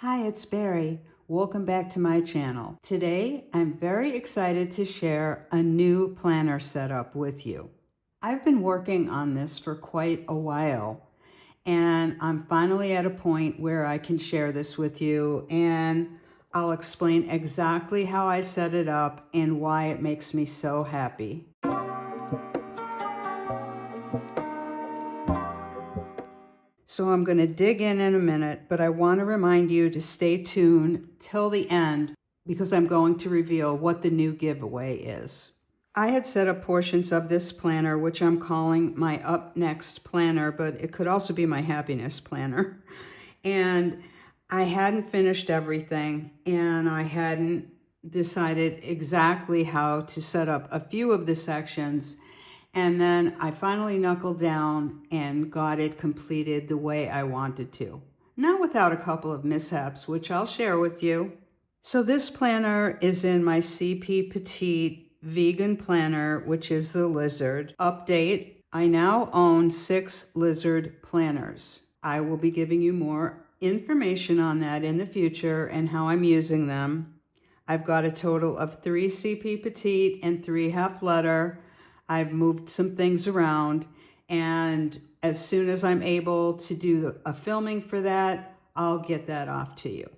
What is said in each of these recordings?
Hi, it's Barry. Welcome back to my channel. Today, I'm very excited to share a new planner setup with you. I've been working on this for quite a while, and I'm finally at a point where I can share this with you, and I'll explain exactly how I set it up and why it makes me so happy. So I'm going to dig in a minute, but I want to remind you to stay tuned till the end because I'm going to reveal what the new giveaway is. I had set up portions of this planner, which I'm calling my Up Next planner, but it could also be my happiness planner. And I hadn't finished everything, and I hadn't decided exactly how to set up a few of the sections. And then I finally knuckled down and got it completed the way I wanted to. Not without a couple of mishaps, which I'll share with you. So this planner is in my CP Petite vegan planner, which is the Lizard. Update, I now own 6 Lizard planners. I will be giving you more information on that in the future and how I'm using them. I've got a total of 3 CP Petite and 3 half letter. I've moved some things around, and as soon as I'm able to do a filming for that, I'll get that off to you.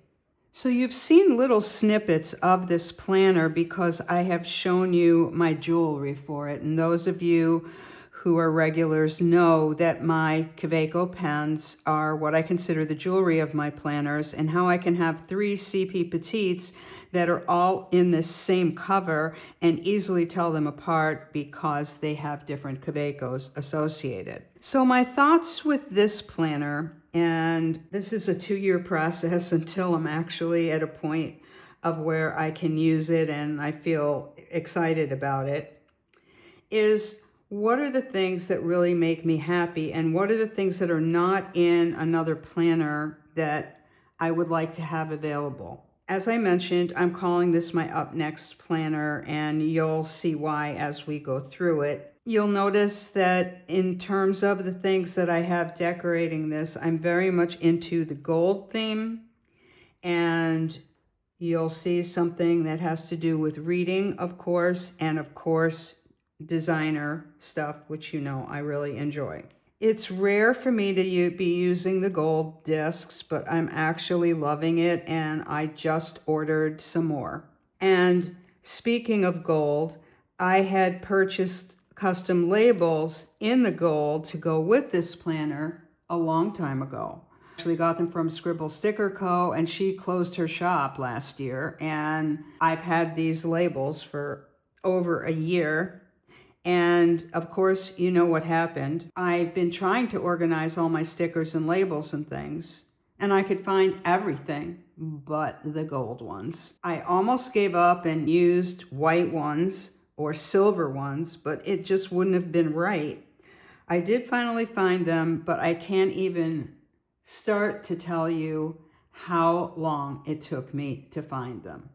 So you've seen little snippets of this planner because I have shown you my jewelry for it. And those of you who are regulars know that my Kaweco pens are what I consider the jewelry of my planners, and how I can have 3 CP Petites that are all in this same cover and easily tell them apart because they have different Kawecos associated. So my thoughts with this planner, and this is a 2-year process until I'm actually at a point of where I can use it and I feel excited about it, is what are the things that really make me happy, and what are the things that are not in another planner that I would like to have available? As I mentioned, I'm calling this my Up Next planner, and you'll see why as we go through it. You'll notice that in terms of the things that I have decorating this, I'm very much into the gold theme, and you'll see something that has to do with reading, of course, and of course, designer stuff, which you know I really enjoy. It's rare for me to be using the gold discs, but I'm actually loving it, and I just ordered some more. And speaking of gold, I had purchased custom labels in the gold to go with this planner a long time ago. I actually got them from Scribble Sticker Co., and she closed her shop last year, and I've had these labels for over a year. And of course, you know what happened. I've been trying to organize all my stickers and labels and things, and I could find everything but the gold ones. I almost gave up and used white ones or silver ones, but it just wouldn't have been right. I did finally find them, but I can't even start to tell you how long it took me to find them.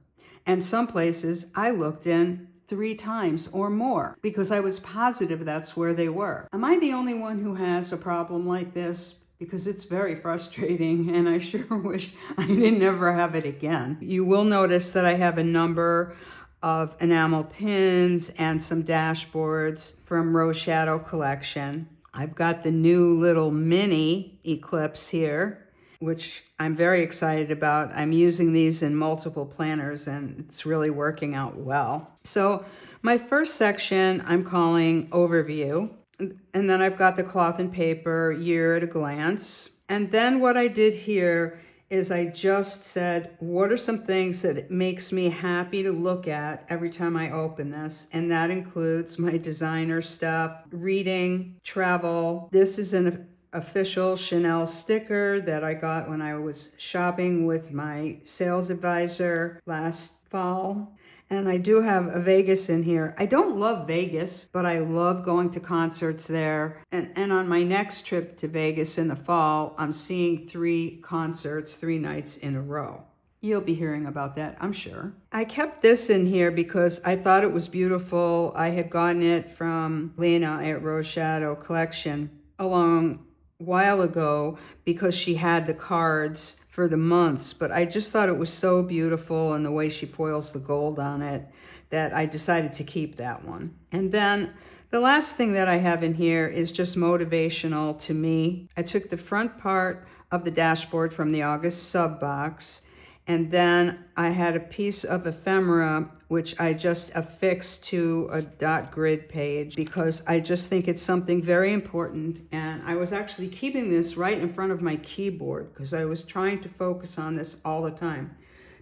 And some places I looked in 3 times or more because I was positive that's where they were. Am I the only one who has a problem like this? Because it's very frustrating, and I sure wish I didn't ever have it again. You will notice that I have a number of enamel pins and some dashboards from Rose Shadow collection. I've got the new little mini eclipse here, which I'm very excited about. I'm using these in multiple planners, and it's really working out well. So my first section I'm calling Overview, and then I've got the cloth and paper year at a glance. And then what I did here is I just said, what are some things that it makes me happy to look at every time I open this? And that includes my designer stuff, reading, travel. This is an official Chanel sticker that I got when I was shopping with my sales advisor last fall. And I do have a Vegas in here. I don't love Vegas, but I love going to concerts there. And on my next trip to Vegas in the fall, I'm seeing 3 concerts, 3 nights in a row. You'll be hearing about that, I'm sure. I kept this in here because I thought it was beautiful. I had gotten it from Lena at Rose Shadow Collection a long while ago because she had the cards for the months, but I just thought it was so beautiful and the way she foils the gold on it that I decided to keep that one. And then the last thing that I have in here is just motivational to me. I took the front part of the dashboard from the August sub box, and then I had a piece of ephemera which I just affixed to a dot grid page because I just think it's something very important. And I was actually keeping this right in front of my keyboard because I was trying to focus on this all the time,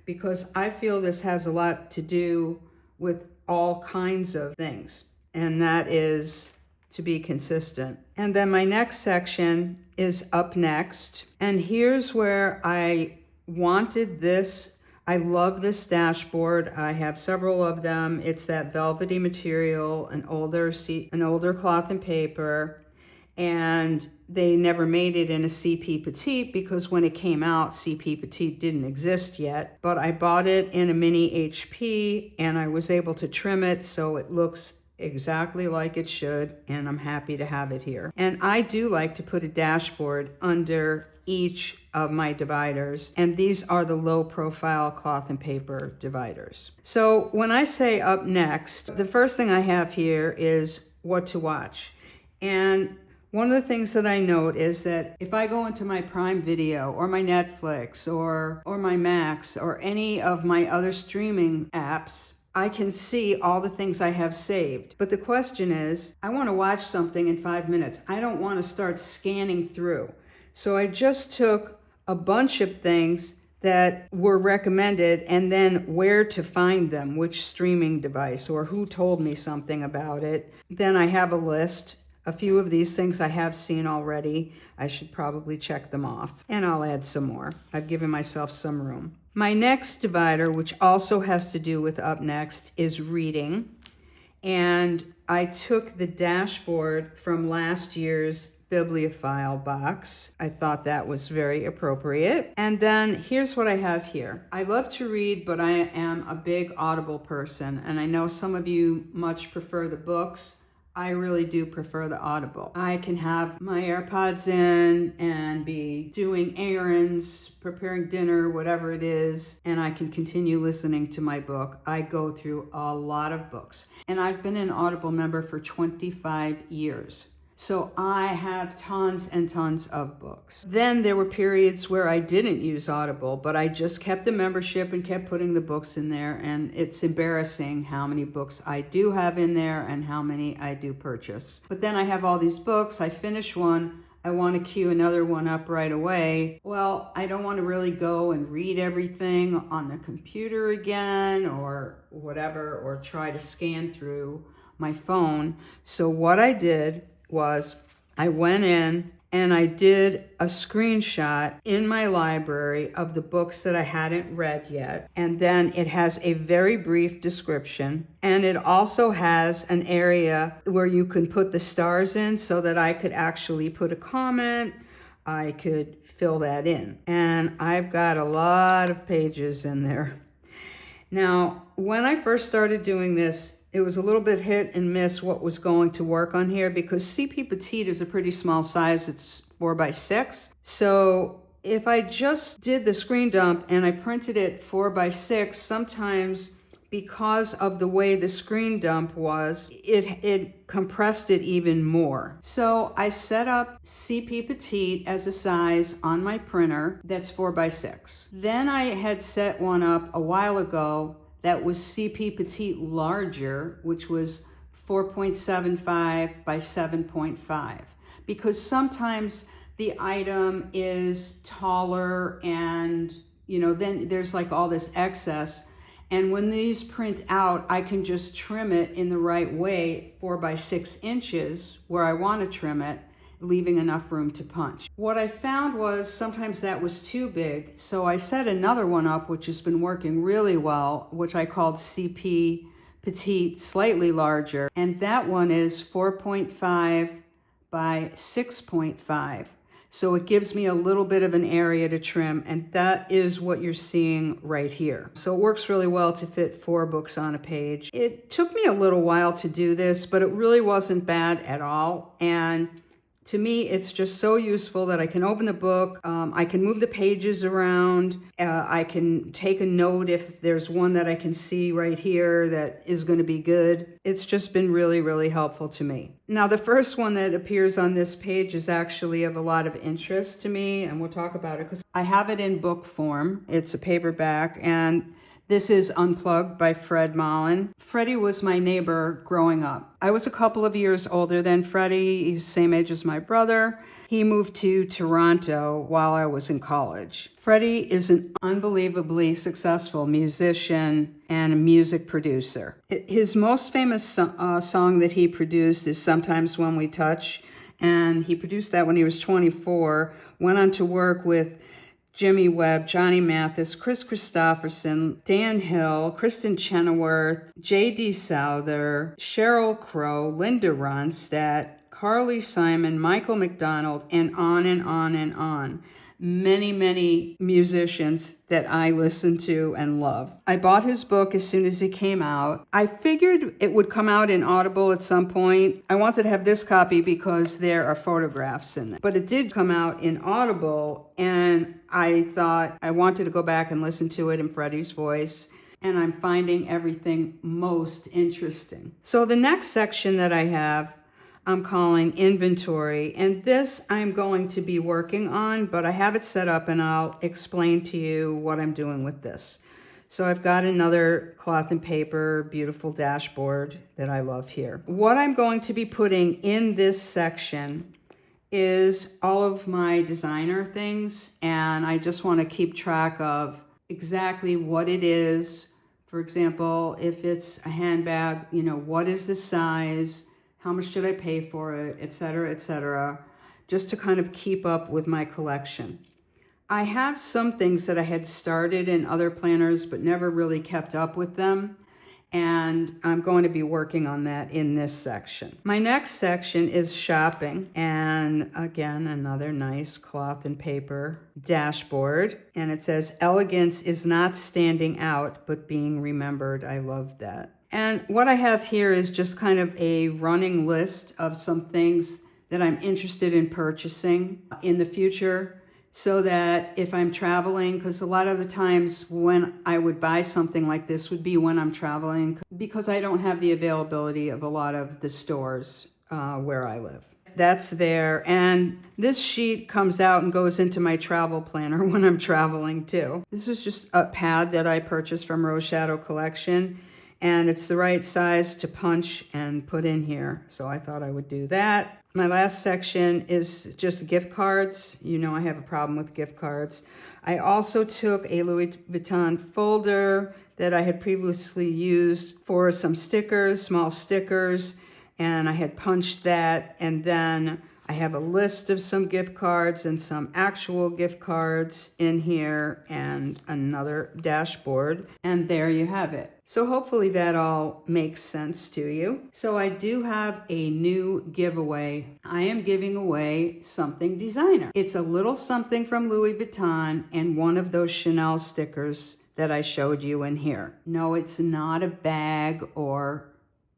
because I feel this has a lot to do with all kinds of things, and that is to be consistent. And then my next section is up next, and here's where I wanted this. I love this dashboard. I have several of them. It's that velvety material, an older cloth and paper, and they never made it in a CP Petite because when it came out, CP Petite didn't exist yet. But I bought it in a mini HP, and I was able to trim it so it looks exactly like it should, and I'm happy to have it here. And I do like to put a dashboard under each of my dividers, and these are the low profile cloth and paper dividers. So when I say up next, the first thing I have here is what to watch. And one of the things that I note is that if I go into my Prime Video or my Netflix or my Max or any of my other streaming apps, I can see all the things I have saved. But the question is, I want to watch something in 5 minutes. I don't want to start scanning through. So I just took a bunch of things that were recommended and then where to find them, which streaming device or who told me something about it. Then I have a list. A few of these things I have seen already. I should probably check them off, and I'll add some more. I've given myself some room. My next divider, which also has to do with up next, is reading. And I took the dashboard from last year's bibliophile box. I thought that was very appropriate. And then here's what I have here. I love to read, but I am a big Audible person. And I know some of you much prefer the books. I really do prefer the Audible. I can have my AirPods in and be doing errands, preparing dinner, whatever it is, and I can continue listening to my book. I go through a lot of books, and I've been an Audible member for 25 years. So I have tons and tons of books. Then there were periods where I didn't use Audible, but I just kept the membership and kept putting the books in there. And it's embarrassing how many books I do have in there and how many I do purchase. But then I have all these books. I finish one. I want to queue another one up right away. Well, I don't want to really go and read everything on the computer again or whatever, or try to scan through my phone. So what I did was I went in and I did a screenshot in my library of the books that I hadn't read yet. And then it has a very brief description. And it also has an area where you can put the stars in so that I could actually put a comment. I could fill that in. And I've got a lot of pages in there. Now, when I first started doing this, it was a little bit hit and miss what was going to work on here because CP Petite is a pretty small size. It's 4x6. So if I just did the screen dump and I printed it 4x6, sometimes because of the way the screen dump was, it compressed it even more. So I set up CP Petite as a size on my printer that's 4x6. Then I had set one up a while ago that was CP Petite larger, which was 4.75 by 7.5. Because sometimes the item is taller and, then there's like all this excess. And when these print out, I can just trim it in the right way, 4 by 6 inches, where I want to trim it, leaving enough room to punch. What I found was sometimes that was too big, so I set another one up, which has been working really well, which I called CP Petite slightly larger, and that one is 4.5 by 6.5. So it gives me a little bit of an area to trim, and that is what you're seeing right here. So it works really well to fit 4 books on a page. It took me a little while to do this, but it really wasn't bad at all. And To me, it's just so useful that I can open the book, I can move the pages around, I can take a note if there's one that I can see right here that is going to be good. It's just been really, really helpful to me. Now, the first one that appears on this page is actually of a lot of interest to me, and we'll talk about it because I have it in book form. It's a paperback, and this is Unplugged by Fred Mullen. Freddie was my neighbor growing up. I was a couple of years older than Freddie. He's the same age as my brother. He moved to Toronto while I was in college. Freddie is an unbelievably successful musician and a music producer. His most famous song that he produced is Sometimes When We Touch, and he produced that when he was 24, went on to work with Jimmy Webb, Johnny Mathis, Chris Christopherson, Dan Hill, Kristen Chenoweth, J.D. Souther, Sheryl Crow, Linda Ronstadt, Carly Simon, Michael McDonald, and on and on and on. Many, many musicians that I listen to and love. I bought his book as soon as it came out. I figured it would come out in Audible at some point. I wanted to have this copy because there are photographs in it. But it did come out in Audible, and I thought I wanted to go back and listen to it in Freddie's voice, and I'm finding everything most interesting. So the next section that I have, I'm calling inventory, and this I'm going to be working on, but I have it set up and I'll explain to you what I'm doing with this. So I've got another cloth and paper, beautiful dashboard that I love here. What I'm going to be putting in this section is all of my designer things, and I just want to keep track of exactly what it is. For example, if it's a handbag, what is the size? How much did I pay for it, etc., just to kind of keep up with my collection. I have some things that I had started in other planners but never really kept up with them, and I'm going to be working on that in this section. My next section is shopping, and again, another nice cloth and paper dashboard, and it says, "Elegance is not standing out, but being remembered." I love that. And what I have here is just kind of a running list of some things that I'm interested in purchasing in the future, so that if I'm traveling, because a lot of the times when I would buy something like this would be when I'm traveling, because I don't have the availability of a lot of the stores where I live. That's there. And this sheet comes out and goes into my travel planner when I'm traveling too. This was just a pad that I purchased from Rose Shadow Collection, and it's the right size to punch and put in here. So I thought I would do that. My last section is just gift cards. I have a problem with gift cards. I also took a Louis Vuitton folder that I had previously used for some stickers, small stickers, and I had punched that, and then I have a list of some gift cards and some actual gift cards in here and another dashboard. And there you have it. So hopefully that all makes sense to you. So I do have a new giveaway. I am giving away something designer. It's a little something from Louis Vuitton and one of those Chanel stickers that I showed you in here. No, it's not a bag or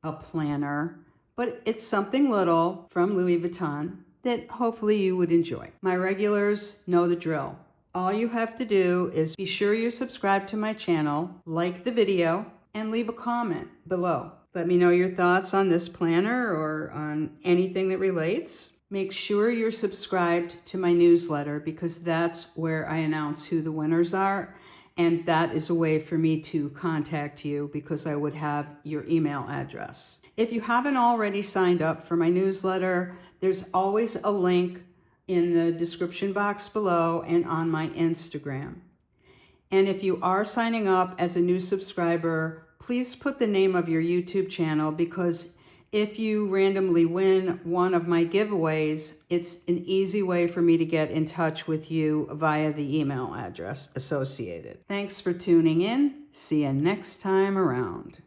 a planner, but it's something little from Louis Vuitton that hopefully you would enjoy. My regulars know the drill. All you have to do is be sure you're subscribed to my channel, like the video, and leave a comment below. Let me know your thoughts on this planner or on anything that relates. Make sure you're subscribed to my newsletter, because that's where I announce who the winners are. And that is a way for me to contact you, because I would have your email address. If you haven't already signed up for my newsletter, there's always a link in the description box below and on my Instagram. And if you are signing up as a new subscriber, please put the name of your YouTube channel, because if you randomly win one of my giveaways, it's an easy way for me to get in touch with you via the email address associated. Thanks for tuning in. See you next time around.